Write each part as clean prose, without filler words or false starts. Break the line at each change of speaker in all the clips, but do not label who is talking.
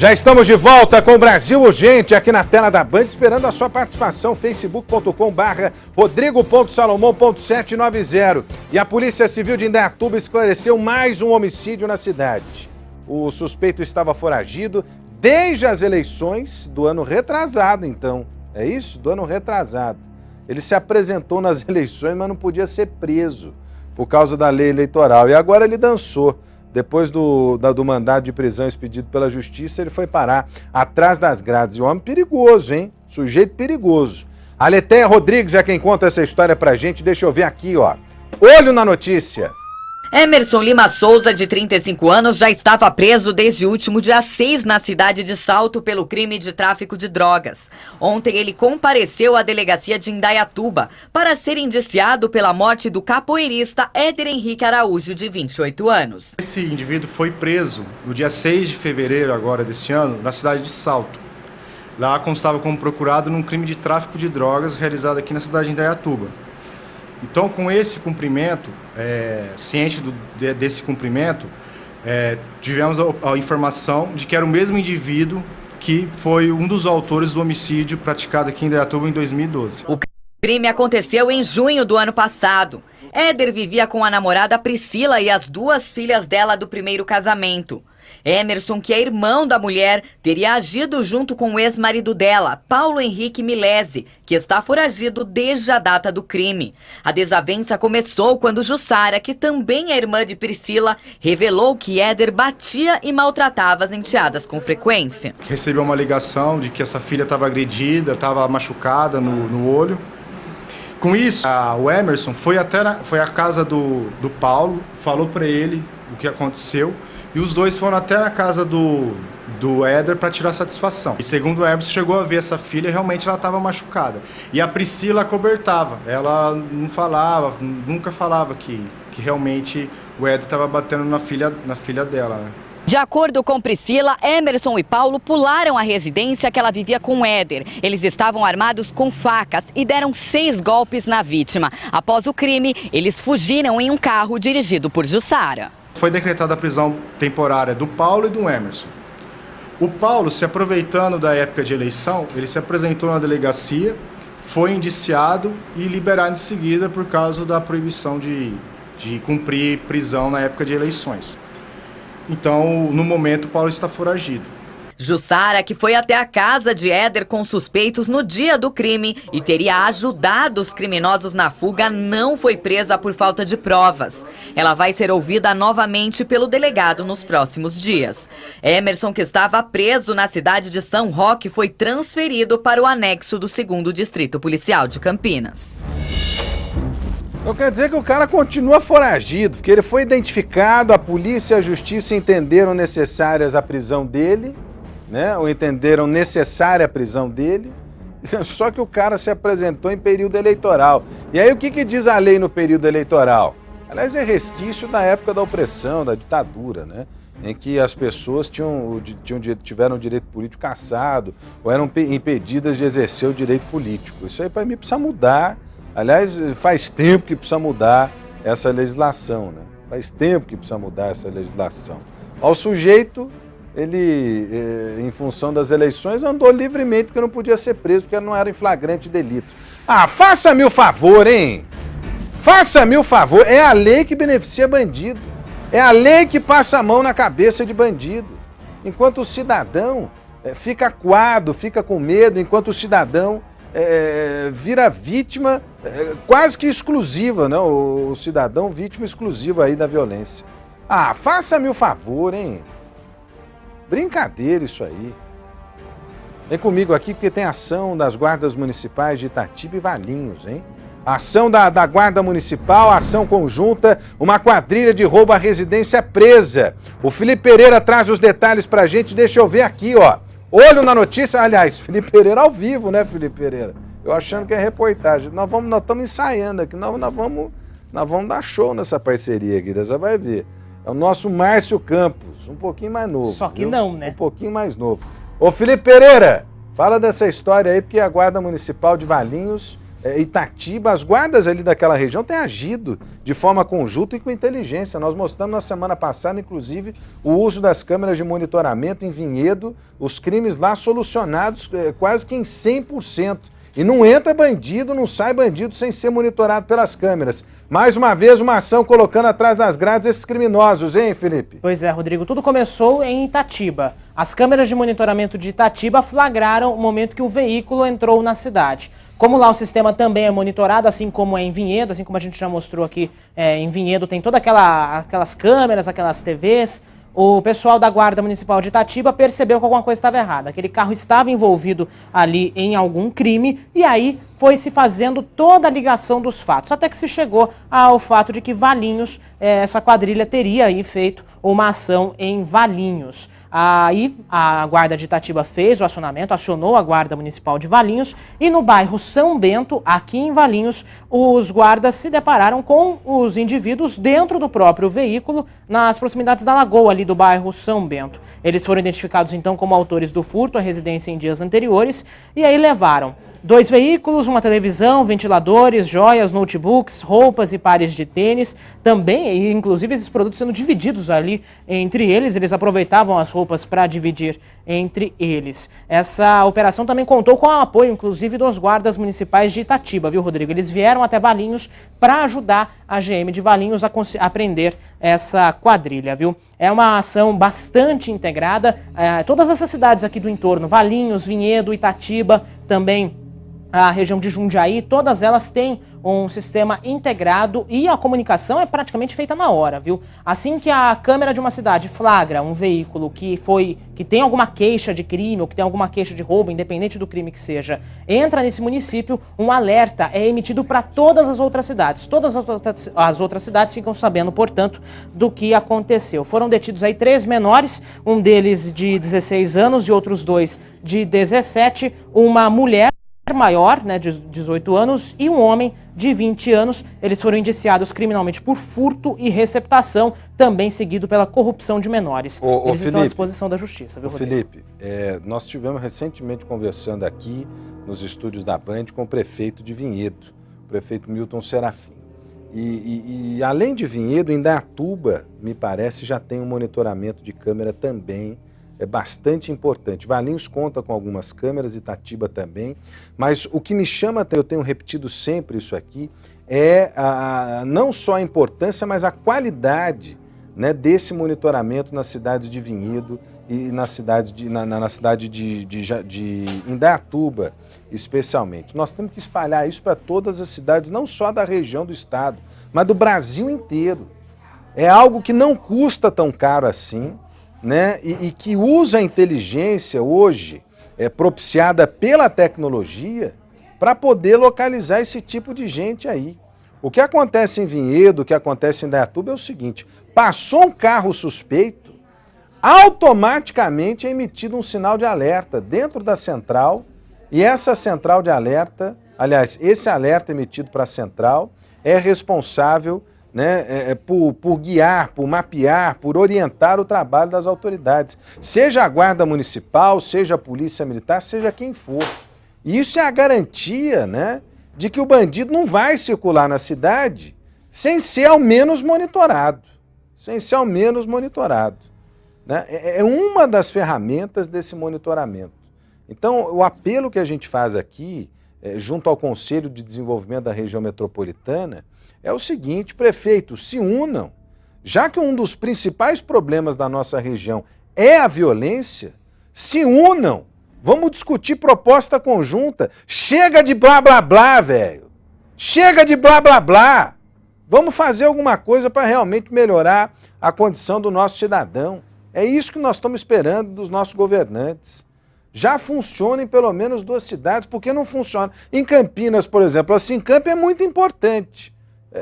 Já estamos de volta com o Brasil Urgente aqui na tela da Band, esperando a sua participação, facebook.com/rodrigo.salomão.790. E a Polícia Civil de Indaiatuba esclareceu mais um homicídio na cidade. O suspeito estava foragido desde as eleições do ano retrasado, então. É isso? Do ano retrasado. Ele se apresentou nas eleições, mas não podia ser preso por causa da lei eleitoral. E agora ele dançou. Depois do mandado de prisão expedido pela Justiça, ele foi parar atrás das grades. E um homem perigoso, hein? Sujeito perigoso. A Letéia Rodrigues é quem conta essa história pra gente. Deixa eu ver aqui, ó. Olho na notícia.
Emerson Lima Souza, de 35 anos, já estava preso desde o último dia 6 na cidade de Salto pelo crime de tráfico de drogas. Ontem ele compareceu à delegacia de Indaiatuba para ser indiciado pela morte do capoeirista Éder Henrique Araújo, de 28 anos.
Esse indivíduo foi preso no dia 6 de fevereiro agora deste ano, na cidade de Salto. Lá constava como procurado num crime de tráfico de drogas realizado aqui na cidade de Indaiatuba. Então, com esse cumprimento, ciente desse cumprimento, tivemos a informação de que era o mesmo indivíduo que foi um dos autores do homicídio praticado aqui em Indaiatuba em 2012.
O crime aconteceu em junho do ano passado. Éder vivia com a namorada Priscila e as 2 filhas dela do primeiro casamento. Emerson, que é irmão da mulher, teria agido junto com o ex-marido dela, Paulo Henrique Milese, que está foragido desde a data do crime. A desavença começou quando Jussara, que também é irmã de Priscila, revelou que Éder batia e maltratava as enteadas com frequência.
Recebeu uma ligação de que essa filha estava agredida, estava machucada no olho. Com isso, o Emerson foi à casa do Paulo, falou para ele o que aconteceu. E os dois foram até na casa do Éder para tirar satisfação. E segundo o Emerson, chegou a ver essa filha e realmente ela estava machucada. E a Priscila acobertava. Ela não falava, nunca falava que realmente o Éder estava batendo na filha dela, né?
De acordo com Priscila, Emerson e Paulo pularam a residência que ela vivia com Éder. Eles estavam armados com facas e deram 6 golpes na vítima. Após o crime, eles fugiram em um carro dirigido por Jussara.
Foi decretada a prisão temporária do Paulo e do Emerson. O Paulo, se aproveitando da época de eleição, ele se apresentou na delegacia, foi indiciado e liberado em seguida por causa da proibição de cumprir prisão na época de eleições. Então, no momento, o Paulo está foragido.
Jussara, que foi até a casa de Éder com suspeitos no dia do crime e teria ajudado os criminosos na fuga, não foi presa por falta de provas. Ela vai ser ouvida novamente pelo delegado nos próximos dias. Emerson, que estava preso na cidade de São Roque, foi transferido para o anexo do 2º Distrito Policial de Campinas.
Então quer dizer que o cara continua foragido, porque ele foi identificado, a polícia e a justiça entenderam necessárias a prisão dele, né? Ou entenderam necessária a prisão dele, só que o cara se apresentou em período eleitoral. E aí o que diz a lei no período eleitoral? Aliás, é resquício da época da opressão, da ditadura, né? Em que as pessoas tiveram o direito político cassado ou eram impedidas de exercer o direito político. Isso aí para mim precisa mudar. Aliás, faz tempo que precisa mudar essa legislação, né? Faz tempo que precisa mudar essa legislação. Ao sujeito, ele, em função das eleições, andou livremente porque não podia ser preso, porque não era em flagrante delito. Ah, faça-me o favor, hein? Faça-me o favor. É a lei que beneficia bandido. É a lei que passa a mão na cabeça de bandido. Enquanto o cidadão fica acuado, fica com medo, enquanto o cidadão vira vítima quase que exclusiva, né? O cidadão vítima exclusiva aí da violência. Ah, faça-me o favor, hein? Brincadeira isso aí. Vem comigo aqui porque tem ação das guardas municipais de Itatiba e Valinhos, hein? Ação da Guarda Municipal, ação conjunta, uma quadrilha de roubo à residência presa. O Felipe Pereira traz os detalhes pra gente, deixa eu ver aqui, ó. Olho na notícia, aliás, Felipe Pereira ao vivo, né, Felipe Pereira? Eu achando que é reportagem. Nós estamos ensaiando aqui, nós vamos dar show nessa parceria aqui, você vai ver. É o nosso Márcio Campos, um pouquinho mais novo.
Só que
viu?
não, né?
Um pouquinho mais novo. Ô Felipe Pereira, fala dessa história aí, porque a Guarda Municipal de Valinhos Itatiba, as guardas ali daquela região têm agido de forma conjunta e com inteligência. Nós mostramos na semana passada, inclusive, o uso das câmeras de monitoramento em Vinhedo, os crimes lá solucionados quase que em 100%. E não entra bandido, não sai bandido sem ser monitorado pelas câmeras. Mais uma vez, uma ação colocando atrás das grades esses criminosos, hein, Felipe?
Pois é, Rodrigo, tudo começou em Itatiba. As câmeras de monitoramento de Itatiba flagraram o momento que o veículo entrou na cidade. Como lá o sistema também é monitorado, assim como é em Vinhedo, assim como a gente já mostrou aqui em Vinhedo, tem todas aquelas câmeras, aquelas TVs. O pessoal da Guarda Municipal de Itatiba percebeu que alguma coisa estava errada. Aquele carro estava envolvido ali em algum crime e aí foi se fazendo toda a ligação dos fatos. Até que se chegou ao fato de que Valinhos, essa quadrilha teria aí feito uma ação em Valinhos. Aí a Guarda de Itatiba fez o acionamento, acionou a Guarda Municipal de Valinhos e no bairro São Bento, aqui em Valinhos, os guardas se depararam com os indivíduos dentro do próprio veículo, nas proximidades da lagoa ali do bairro São Bento. Eles foram identificados então como autores do furto à residência em dias anteriores e aí levaram 2 veículos, uma televisão, ventiladores, joias, notebooks, roupas e pares de tênis. Também, inclusive, esses produtos sendo divididos ali entre eles. Eles aproveitavam as roupas para dividir entre eles. Essa operação também contou com o apoio, inclusive, dos guardas municipais de Itatiba, viu, Rodrigo? Eles vieram até Valinhos para ajudar a GM de Valinhos a prender essa quadrilha, viu? É uma ação bastante integrada. Todas essas cidades aqui do entorno, Valinhos, Vinhedo, Itatiba, também a região de Jundiaí, todas elas têm um sistema integrado e a comunicação é praticamente feita na hora, viu? Assim que a câmera de uma cidade flagra um veículo que tem alguma queixa de crime ou que tem alguma queixa de roubo, independente do crime que seja, entra nesse município, um alerta é emitido para todas as outras cidades. Todas as outras cidades ficam sabendo, portanto, do que aconteceu. Foram detidos aí 3 menores, um deles de 16 anos e outros 2 de 17, uma mulher maior, né, de 18 anos, e um homem de 20 anos. Eles foram indiciados criminalmente por furto e receptação, também seguido pela corrupção de menores. Eles estão à disposição da justiça, viu, Rodrigo?
Felipe, nós estivemos recentemente conversando aqui nos estúdios da Band com o prefeito de Vinhedo, o prefeito Milton Serafim. E além de Vinhedo, Indaiatuba, me parece, já tem um monitoramento de câmera também. É bastante importante. Valinhos conta com algumas câmeras, Itatiba também, mas o que me chama, eu tenho repetido sempre isso aqui, é não só a importância, mas a qualidade, né, desse monitoramento nas cidades de Vinhedo e na cidade de Indaiatuba, especialmente. Nós temos que espalhar isso para todas as cidades, não só da região do estado, mas do Brasil inteiro. É algo que não custa tão caro assim, né? E que usa a inteligência hoje, propiciada pela tecnologia, para poder localizar esse tipo de gente aí. O que acontece em Vinhedo, o que acontece em Indaiatuba é o seguinte: passou um carro suspeito, automaticamente é emitido um sinal de alerta dentro da central, e essa central de alerta, aliás, esse alerta emitido para a central é responsável, né, por guiar, por mapear, por orientar o trabalho das autoridades, seja a Guarda Municipal, seja a Polícia Militar, seja quem for. E isso é a garantia, né, de que o bandido não vai circular na cidade sem ser ao menos monitorado. Sem ser ao menos monitorado, né? É uma das ferramentas desse monitoramento. Então, o apelo que a gente faz aqui, junto ao Conselho de Desenvolvimento da Região Metropolitana, é o seguinte: prefeitos, se unam. Já que um dos principais problemas da nossa região é a violência, se unam. Vamos discutir proposta conjunta. Chega de blá blá blá, velho. Chega de blá blá blá. Vamos fazer alguma coisa para realmente melhorar a condição do nosso cidadão. É isso que nós estamos esperando dos nossos governantes. Já funciona em pelo menos 2 cidades, por que não funciona? Em Campinas, por exemplo, a Sincamp é muito importante,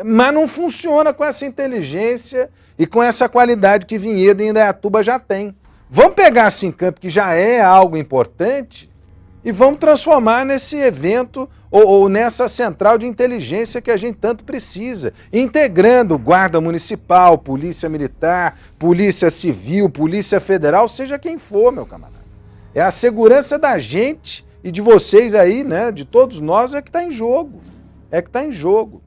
mas não funciona com essa inteligência e com essa qualidade que Vinhedo e Indaiatuba já tem. Vamos pegar a Sincamp, que já é algo importante, e vamos transformar nesse evento ou nessa central de inteligência que a gente tanto precisa, integrando Guarda Municipal, Polícia Militar, Polícia Civil, Polícia Federal, seja quem for, meu camarada. É a segurança da gente e de vocês aí, né, de todos nós, é que está em jogo. é que está em jogo.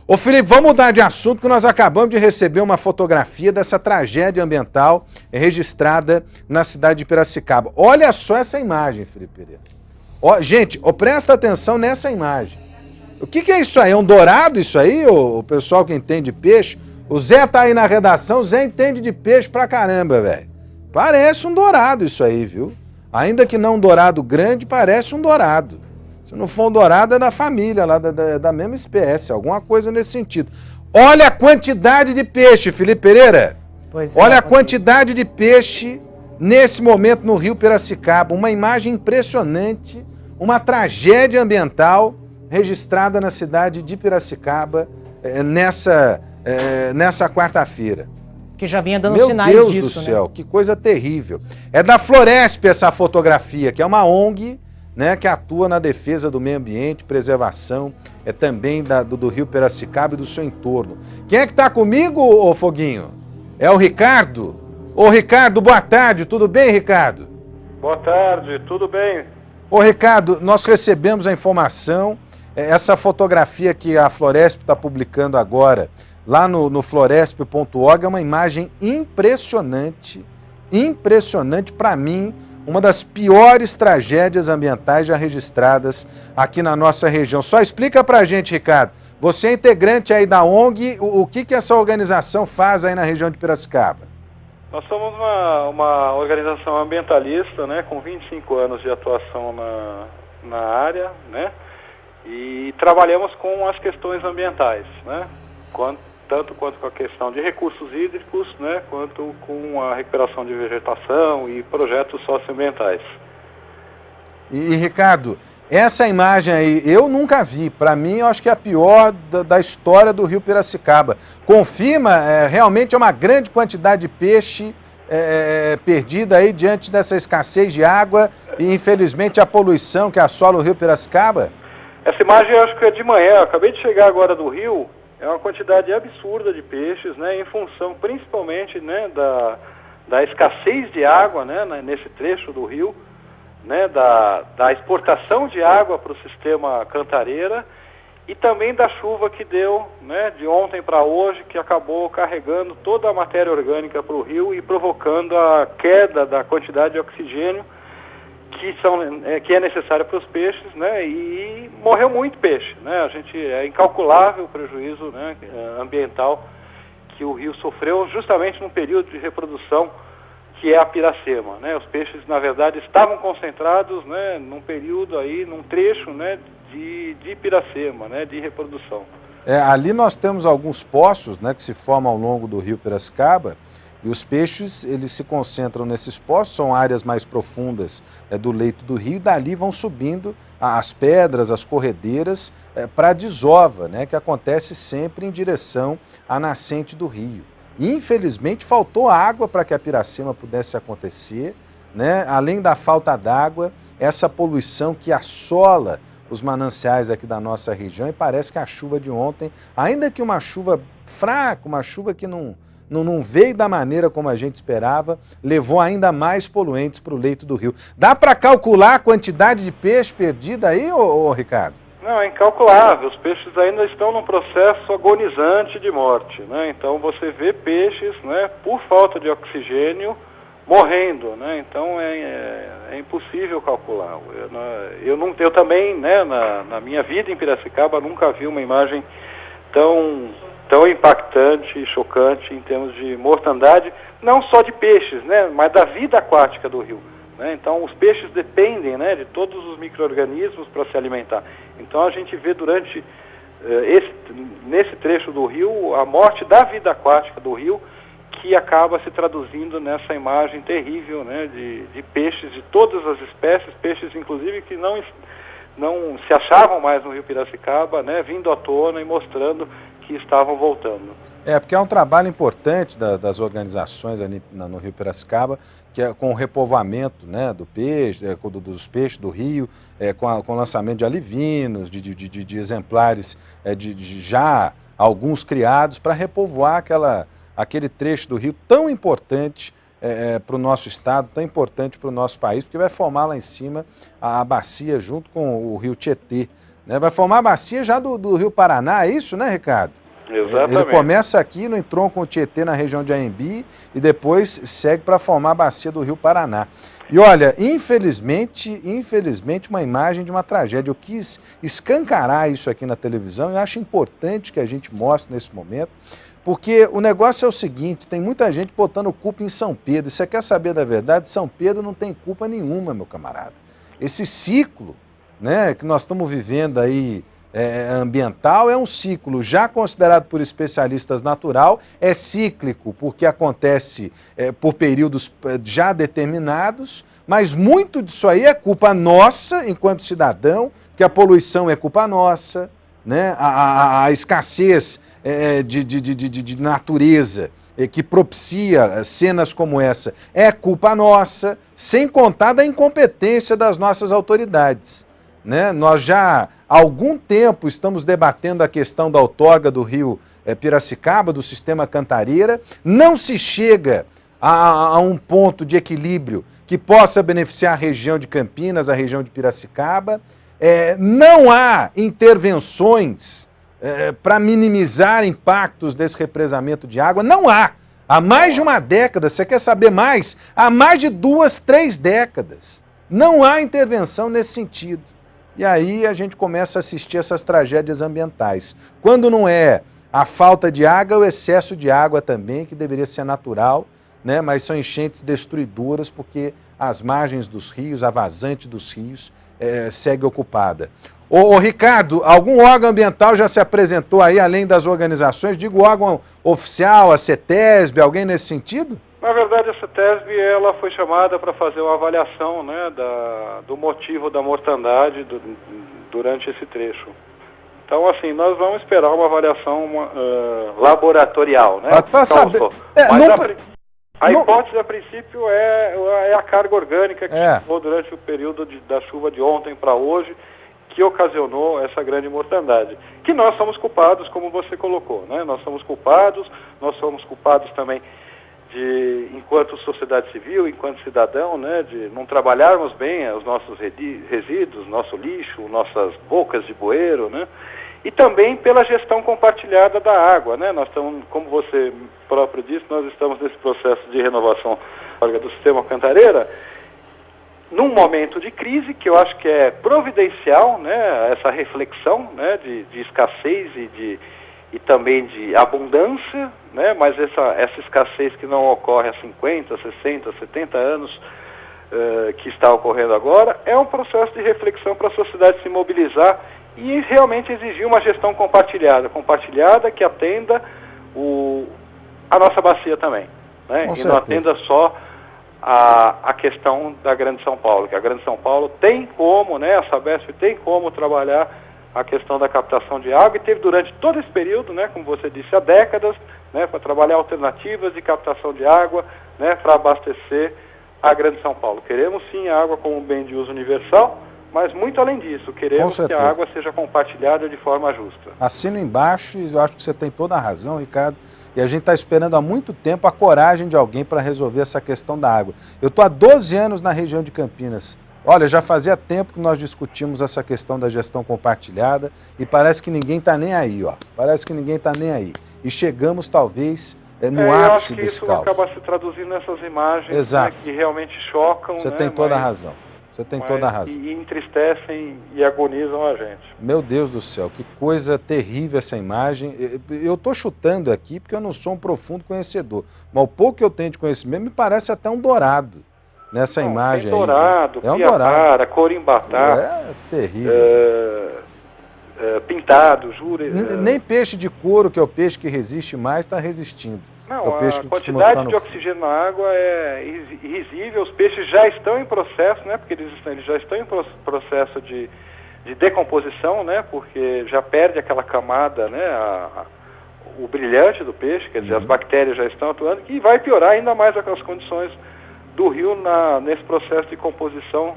Ô Felipe, vamos mudar de assunto, que nós acabamos de receber uma fotografia dessa tragédia ambiental registrada na cidade de Piracicaba. Olha só essa imagem, Felipe Pereira. Ó, gente, presta atenção nessa imagem. O que é isso aí? É um dourado isso aí, o pessoal que entende de peixe? O Zé tá aí na redação, o Zé entende de peixe pra caramba, velho. Parece um dourado isso aí, viu? Ainda que não um dourado grande, parece um dourado. Se não for um dourado, é da família, lá da mesma espécie, alguma coisa nesse sentido. Olha a quantidade de peixe, Felipe Pereira.
Pois
Olha a quantidade de peixe nesse momento no Rio Piracicaba. Uma imagem impressionante, uma tragédia ambiental registrada na cidade de Piracicaba nessa quarta-feira.
Que já vinha dando
Meu
sinais
Deus
disso,
do céu, que coisa terrível. É da Floresp essa fotografia, que é uma ONG, né, que atua na defesa do meio ambiente, preservação, também do Rio Piracicaba e do seu entorno. Quem é que está comigo, ô Foguinho? É o Ricardo? Ô Ricardo, boa tarde, tudo bem, Ricardo?
Boa tarde, tudo bem?
Ô Ricardo, nós recebemos a informação, essa fotografia que a Floresp está publicando agora, lá no floresp.org, é uma imagem impressionante para mim, uma das piores tragédias ambientais já registradas aqui na nossa região. Só explica pra gente, Ricardo, você é integrante aí da ONG, o que essa organização faz aí na região de Piracicaba?
Nós somos uma organização ambientalista, né, com 25 anos de atuação na área, né, e trabalhamos com as questões ambientais, né, tanto quanto com a questão de recursos hídricos, né, quanto com a recuperação de vegetação e projetos socioambientais.
E Ricardo, essa imagem aí eu nunca vi. Para mim, eu acho que é a pior da história do Rio Piracicaba. Confirma, realmente é uma grande quantidade de peixe perdida aí diante dessa escassez de água e, infelizmente, a poluição que assola o Rio Piracicaba?
Essa imagem eu acho que é de manhã. Eu acabei de chegar agora do Rio. É uma quantidade absurda de peixes, né, em função principalmente, né, da escassez de água, né, nesse trecho do rio, né, da exportação de água para o sistema Cantareira e também da chuva que deu, né, de ontem para hoje, que acabou carregando toda a matéria orgânica para o rio e provocando a queda da quantidade de oxigênio que é necessária para os peixes, né, e morreu muito peixe, né, é incalculável o prejuízo, né, ambiental que o rio sofreu justamente num período de reprodução que é a Piracema, né, os peixes na verdade estavam concentrados, né, num período aí, num trecho, né, de Piracema, né, de reprodução.
Ali nós temos alguns poços, né, que se formam ao longo do Rio Piracicaba. E os peixes, eles se concentram nesses poços, são áreas mais profundas do leito do rio, e dali vão subindo as pedras, as corredeiras, para a desova, né, que acontece sempre em direção à nascente do rio. E, infelizmente, faltou água para que a Piracema pudesse acontecer, né? Além da falta d'água, essa poluição que assola os mananciais aqui da nossa região, e parece que a chuva de ontem, ainda que uma chuva fraca, uma chuva que não veio da maneira como a gente esperava, levou ainda mais poluentes para o leito do rio. Dá para calcular a quantidade de peixe perdida aí, ô Ricardo?
Não, é incalculável. Os peixes ainda estão num processo agonizante de morte, né? Então você vê peixes, né, por falta de oxigênio, morrendo, né? Então é impossível calcular. Eu também, né, na minha vida em Piracicaba, nunca vi uma imagem tão impactante e chocante em termos de mortandade, não só de peixes, né, mas da vida aquática do rio, né? Então os peixes dependem, né, de todos os micro-organismos para se alimentar. Então a gente vê nesse trecho do rio a morte da vida aquática do rio, que acaba se traduzindo nessa imagem terrível, né, de peixes de todas as espécies, peixes inclusive que não se achavam mais no Rio Piracicaba, né, vindo à tona e mostrando que estavam voltando.
Porque é um trabalho importante das organizações ali no Rio Piracicaba, que é com o repovoamento, né, do peixe, dos peixes do rio, com o lançamento de alivinos, de exemplares já alguns criados, para repovoar aquele trecho do rio tão importante para o nosso estado, tão importante para o nosso país, porque vai formar lá em cima a bacia junto com o rio Tietê, né? Vai formar a bacia já do Rio Paraná, é isso, né, Ricardo?
Exatamente.
Ele começa aqui no entronco com o Tietê, na região de Anhembi, e depois segue para formar a bacia do Rio Paraná. E olha, infelizmente, uma imagem de uma tragédia. Eu quis escancarar isso aqui na televisão e acho importante que a gente mostre nesse momento, porque o negócio é o seguinte, tem muita gente botando culpa em São Pedro. E você quer saber da verdade? São Pedro não tem culpa nenhuma, meu camarada. Esse ciclo, né, que nós estamos vivendo aí, ambiental, é um ciclo já considerado por especialistas natural, é cíclico porque acontece por períodos já determinados, mas muito disso aí é culpa nossa enquanto cidadão, que a poluição é culpa nossa, né? A escassez de natureza que propicia cenas como essa é culpa nossa, sem contar da incompetência das nossas autoridades, né? Nós já há algum tempo estamos debatendo a questão da outorga do rio Piracicaba, do sistema Cantareira. Não se chega a um ponto de equilíbrio que possa beneficiar a região de Campinas, a região de Piracicaba. Não há intervenções para minimizar impactos desse represamento de água. Não há. Há mais de uma década, você quer saber mais? Há mais de 2, 3 décadas. Não há intervenção nesse sentido. E aí a gente começa a assistir essas tragédias ambientais. Quando não é a falta de água, é o excesso de água também, que deveria ser natural, né? Mas são enchentes destruidoras porque as margens dos rios, a vazante dos rios, segue ocupada. Ô Ricardo, algum órgão ambiental já se apresentou aí, além das organizações? Digo, órgão oficial, a CETESB, alguém nesse sentido?
Na verdade, a CETESB ela foi chamada para fazer uma avaliação, né, do motivo da mortandade durante esse trecho. Então, assim, nós vamos esperar uma avaliação laboratorial, né?
Para saber...
A hipótese, a princípio, é a carga orgânica que chegou durante o período da chuva de ontem para hoje, que ocasionou essa grande mortandade. Que nós somos culpados, como você colocou, né? Nós somos culpados também enquanto sociedade civil, enquanto cidadão, né, de não trabalharmos bem os nossos resíduos, nosso lixo, nossas bocas de bueiro, né, e também pela gestão compartilhada da água, né. Nós estamos, como você próprio disse, nós estamos nesse processo de renovação do sistema Cantareira, num momento de crise que eu acho que é providencial, né, essa reflexão, né, de escassez e também de abundância, né? Mas essa escassez que não ocorre há 50, 60, 70 anos, que está ocorrendo agora, é um processo de reflexão para a sociedade se mobilizar e realmente exigir uma gestão compartilhada que atenda a nossa bacia também, né? E não atenda só a questão da Grande São Paulo, que a Grande São Paulo tem como, né? A Sabesp tem como trabalhar a questão da captação de água e teve durante todo esse período, né, como você disse, há décadas, né, para trabalhar alternativas de captação de água, né, para abastecer a Grande São Paulo. Queremos sim a água como um bem de uso universal, mas muito além disso, queremos que a água seja compartilhada de forma justa.
Assino embaixo e eu acho que você tem toda a razão, Ricardo. E a gente está esperando há muito tempo a coragem de alguém para resolver essa questão da água. Eu estou há 12 anos na região de Campinas. Olha, já fazia tempo que nós discutimos essa questão da gestão compartilhada e parece que ninguém está nem aí, ó. Parece que ninguém está nem aí. E chegamos, talvez, no ápice desse caos.
Eu acho que isso acaba se traduzindo nessas imagens, né, que realmente chocam.
Você tem toda a razão. Você tem toda a razão.
E entristecem e agonizam a gente.
Meu Deus do céu, que coisa terrível essa imagem. Eu estou chutando aqui porque eu não sou um profundo conhecedor. Mas o pouco que eu tenho de conhecimento me parece até um dourado. Nessa imagem
dourado,
aí. É um dourado.
Corimbatá.
É terrível.
Pintado, juro.
Nem peixe de couro, que é o peixe que resiste mais, está resistindo.
Não,
é o peixe
a
que
quantidade de oxigênio na água é irrisível. Os peixes já estão em processo, né? Porque eles já estão em processo de decomposição, né? Porque já perde aquela camada, né? O brilhante do peixe, quer dizer, as bactérias já estão atuando, e vai piorar ainda mais aquelas condições do rio nesse processo de composição.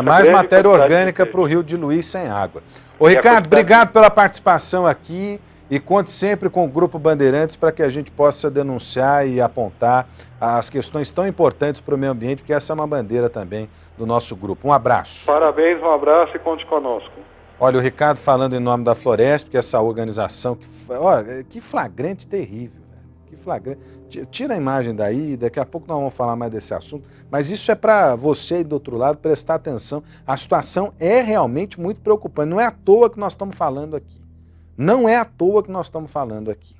Mais matéria orgânica para o rio diluir sem água. Ô Ricardo, obrigado pela participação aqui e conte sempre com o Grupo Bandeirantes para que a gente possa denunciar e apontar as questões tão importantes para o meio ambiente, porque essa é uma bandeira também do nosso grupo. Um abraço.
Parabéns, um abraço e conte conosco.
Olha, o Ricardo falando em nome da Floresp, que é essa organização, que flagrante terrível, velho. Que flagrante. Tira a imagem daí, daqui a pouco nós vamos falar mais desse assunto, mas isso é para você aí do outro lado prestar atenção. A situação é realmente muito preocupante, não é à toa que nós estamos falando aqui. Não é à toa que nós estamos falando aqui.